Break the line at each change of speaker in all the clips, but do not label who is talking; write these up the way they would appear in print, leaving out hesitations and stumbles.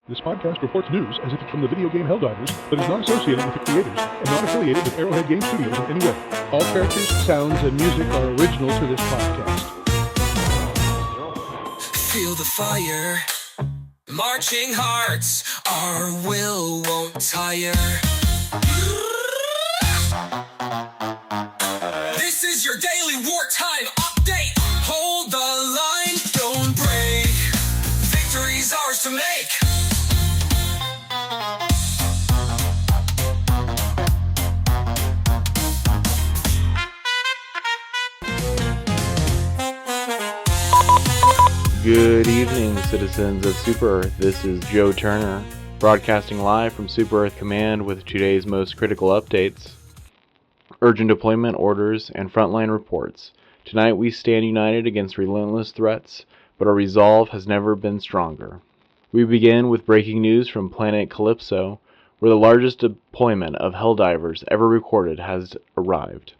This podcast reports news as if it's from the video game Helldivers, but is not associated with the creators and not affiliated with Arrowhead Game Studios in any way. All characters, sounds, and music are original to this podcast.
Feel the fire, marching hearts, our will won't tire. This is your daily wartime update. Hold the line, don't break. Victory's ours to make.
Good evening, citizens of Super Earth. This is Joe Turner, broadcasting live from Super Earth Command with today's most critical updates, urgent deployment orders, and frontline reports. Tonight we stand united against relentless threats, but our resolve has never been stronger. We begin with breaking news from Planet Calypso, where the largest deployment of Helldivers ever recorded has arrived.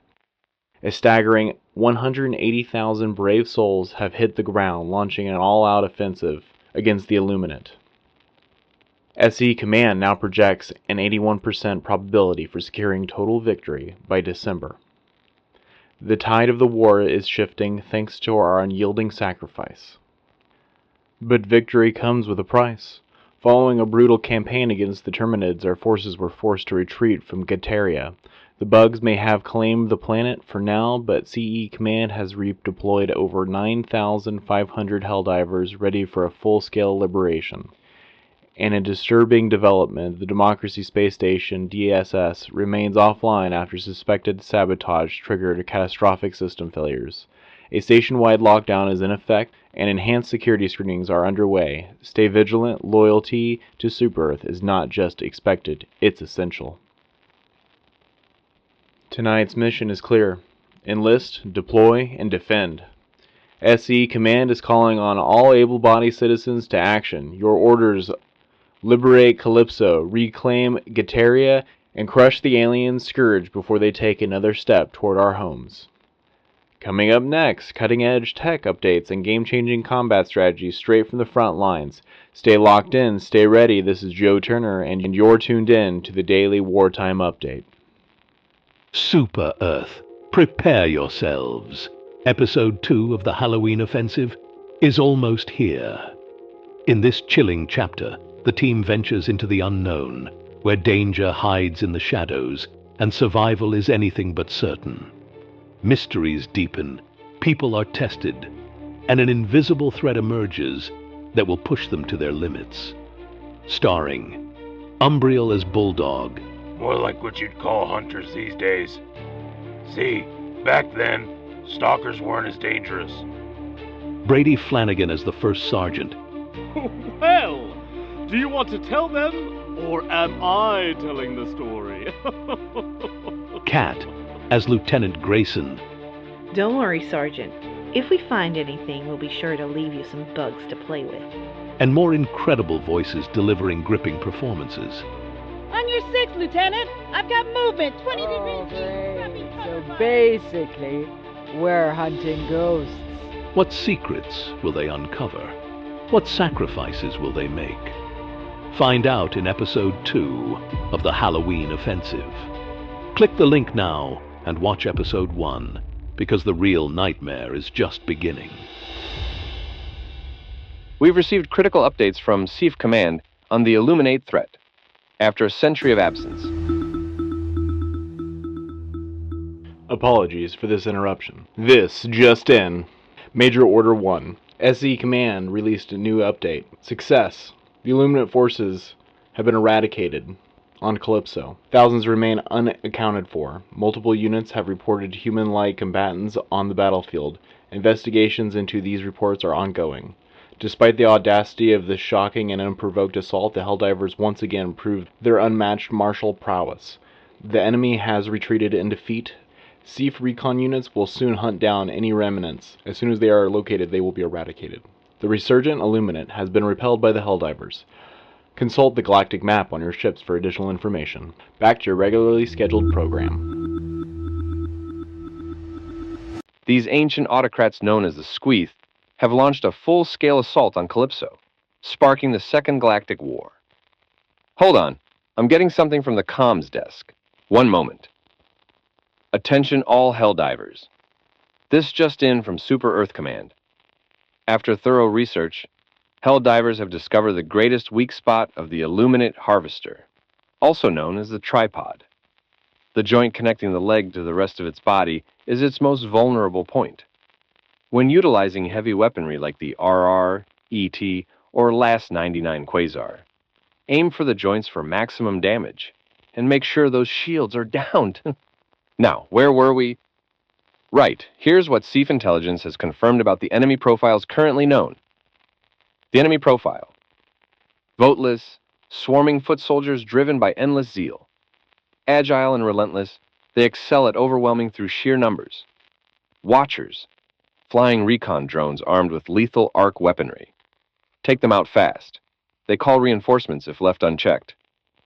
A staggering 180,000 brave souls have hit the ground, launching an all-out offensive against the Illuminate. SE Command now projects an 81% probability for securing total victory by December. The tide of the war is shifting thanks to our unyielding sacrifice. But victory comes with a price. Following a brutal campaign against the Terminids, our forces were forced to retreat from Getaria. The bugs may have claimed the planet for now, but CE Command has redeployed over 9,500 Helldivers ready for a full-scale liberation. In a disturbing development, the Democracy Space Station, DSS, remains offline after suspected sabotage triggered catastrophic system failures. A station-wide lockdown is in effect, and enhanced security screenings are underway. Stay vigilant. Loyalty to Super Earth is not just expected, it's essential. Tonight's mission is clear. Enlist, deploy, and defend. SE Command is calling on all able-bodied citizens to action. Your orders: liberate Calypso, reclaim Getaria, and crush the alien scourge before they take another step toward our homes. Coming up next, cutting-edge tech updates and game-changing combat strategies straight from the front lines. Stay locked in, stay ready. This is Joe Turner, and you're tuned in to the Daily Wartime Update.
Super Earth, prepare yourselves. Episode 2 of the Halloween Offensive is almost here. In this chilling chapter, the team ventures into the unknown, where danger hides in the shadows and survival is anything but certain. Mysteries deepen, people are tested, and an invisible threat emerges that will push them to their limits. Starring Umbriel as Bulldog.
More like what you'd call hunters these days. See, back then, stalkers weren't as dangerous.
Brady Flanagan as the first sergeant.
Well, do you want to tell them, or am I telling the story?
Kat as Lieutenant Grayson.
Don't worry, Sergeant. If we find anything, we'll be sure to leave you some bugs to play with.
And more incredible voices delivering gripping performances.
On your 6, Lieutenant! I've got movement! 20 degrees
great. So basically, we're hunting ghosts.
What secrets will they uncover? What sacrifices will they make? Find out in Episode 2 of the Halloween Offensive. Click the link now and watch Episode 1, because the real nightmare is just beginning.
We've received critical updates from CEF Command on the Illuminate threat. After a century of absence.
Apologies for this interruption. This just in. Major Order 1. SE Command released a new update. Success. The Illuminate forces have been eradicated on Calypso. Thousands remain unaccounted for. Multiple units have reported human-like combatants on the battlefield. Investigations into these reports are ongoing. Despite the audacity of this shocking and unprovoked assault, the Helldivers once again proved their unmatched martial prowess. The enemy has retreated in defeat. CEF recon units will soon hunt down any remnants. As soon as they are located, they will be eradicated. The resurgent Illuminate has been repelled by the Helldivers. Consult the galactic map on your ships for additional information. Back to your regularly scheduled program.
These ancient autocrats known as the Squeath have launched a full-scale assault on Calypso. sparking the Second Galactic War. Hold on, I'm getting something from the comms desk. One moment. Attention all Helldivers. This just in from Super Earth Command. After thorough research, Helldivers have discovered the greatest weak spot of the Illuminate harvester, also known as the tripod. The joint connecting the leg to the rest of its body is its most vulnerable point. When utilizing heavy weaponry like the RR, ET, or Last 99 Quasar, aim for the joints for maximum damage, and make sure those shields are down. Now, where were we? Right, here's what SEAF Intelligence has confirmed about the enemy profiles currently known. The enemy profile. Voteless, swarming foot soldiers driven by endless zeal. Agile and relentless, they excel at overwhelming through sheer numbers. Watchers. Flying recon drones armed with lethal arc weaponry. Take them out fast. They call reinforcements if left unchecked.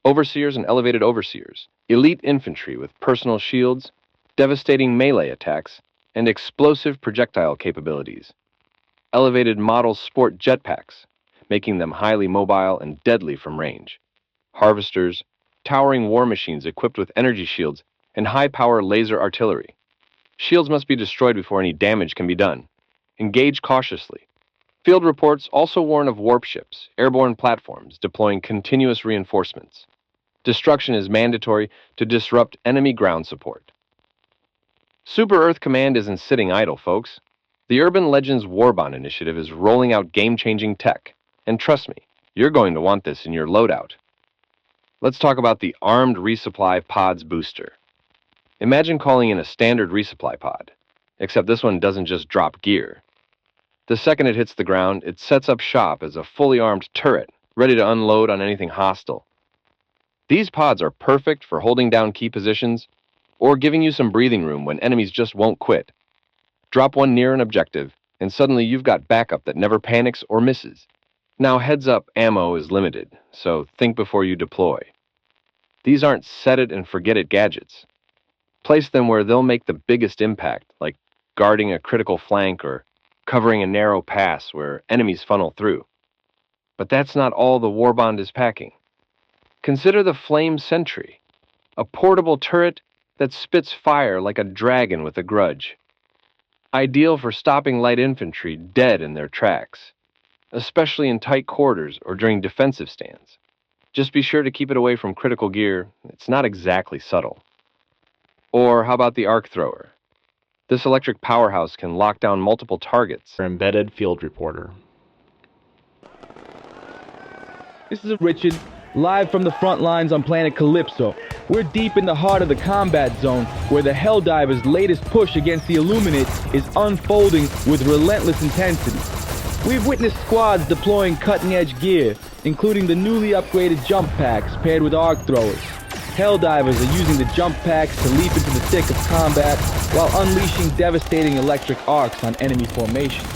Overseers and elevated overseers. Elite infantry with personal shields, devastating melee attacks, and explosive projectile capabilities. Elevated models sport jetpacks, making them highly mobile and deadly from range. Harvesters, towering war machines equipped with energy shields and high-power laser artillery. Shields must be destroyed before any damage can be done. Engage cautiously. Field reports also warn of warp ships, airborne platforms deploying continuous reinforcements. Destruction is mandatory to disrupt enemy ground support. Super Earth Command isn't sitting idle, folks. The Urban Legends Warbond initiative is rolling out game-changing tech, and trust me, you're going to want this in your loadout. Let's talk about the Armed Resupply Pods Booster. Imagine calling in a standard resupply pod, except this one doesn't just drop gear. The second it hits the ground, it sets up shop as a fully armed turret, ready to unload on anything hostile. These pods are perfect for holding down key positions, or giving you some breathing room when enemies just won't quit. Drop one near an objective, and suddenly you've got backup that never panics or misses. Now heads up, ammo is limited, so think before you deploy. These aren't set-it-and-forget-it gadgets. Place them where they'll make the biggest impact, like guarding a critical flank or covering a narrow pass where enemies funnel through. But that's not all the Warbond is packing. Consider the Flame Sentry, a portable turret that spits fire like a dragon with a grudge. Ideal for stopping light infantry dead in their tracks, especially in tight quarters or during defensive stands. Just be sure to keep it away from critical gear. It's not exactly subtle. Or how about the Arc Thrower? This electric powerhouse can lock down multiple targets.
Embedded field reporter.
This is Richard, live from the front lines on Planet Calypso. We're deep in the heart of the combat zone, where the Helldivers' latest push against the Illuminate is unfolding with relentless intensity. We've witnessed squads deploying cutting-edge gear, including the newly upgraded jump packs paired with arc throwers. Helldivers are using the jump packs to leap into the thick of combat while unleashing devastating electric arcs on enemy formations.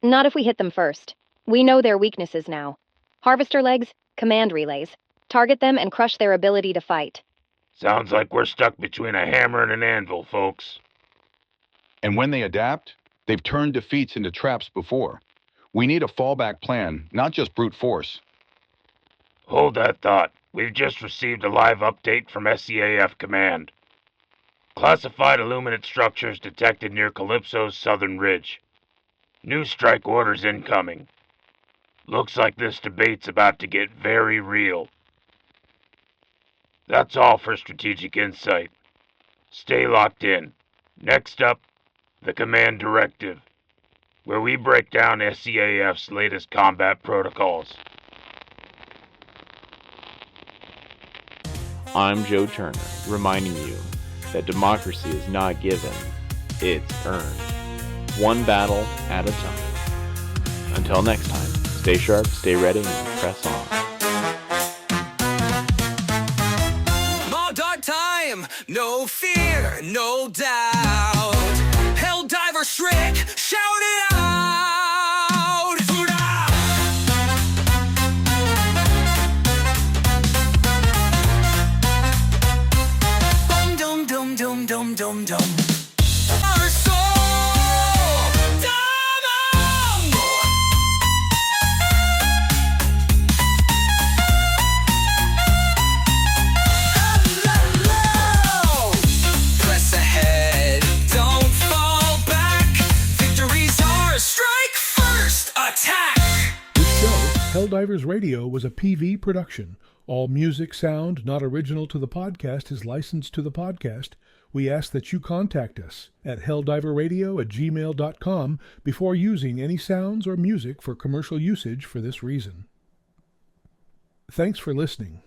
Not if we hit them first. We know their weaknesses now. Harvester legs, command relays. Target them and crush their ability to fight.
Sounds like we're stuck between a hammer and an anvil, folks.
And when they adapt, they've turned defeats into traps before. We need a fallback plan, not just brute force.
Hold that thought. We've just received a live update from SCAF Command. Classified Illuminate structures detected near Calypso's southern ridge. New strike orders incoming. Looks like this debate's about to get very real. That's all for Strategic Insight. Stay locked in. Next up, the Command Directive, where we break down SCAF's latest combat protocols.
I'm Joe Turner, reminding you that democracy is not given, it's earned. One battle at a time. Until next time, stay sharp, stay ready, and press on.
More dark time, no fear, no doubt. Helldiver shriek, shout it out. Dum dum dum dum dum dum. Our soul, dum.
Helldivers Radio was a PV production. All music sound not original to the podcast is licensed to the podcast. We ask that you contact us at helldiverradio@gmail.com before using any sounds or music for commercial usage for this reason. Thanks for listening.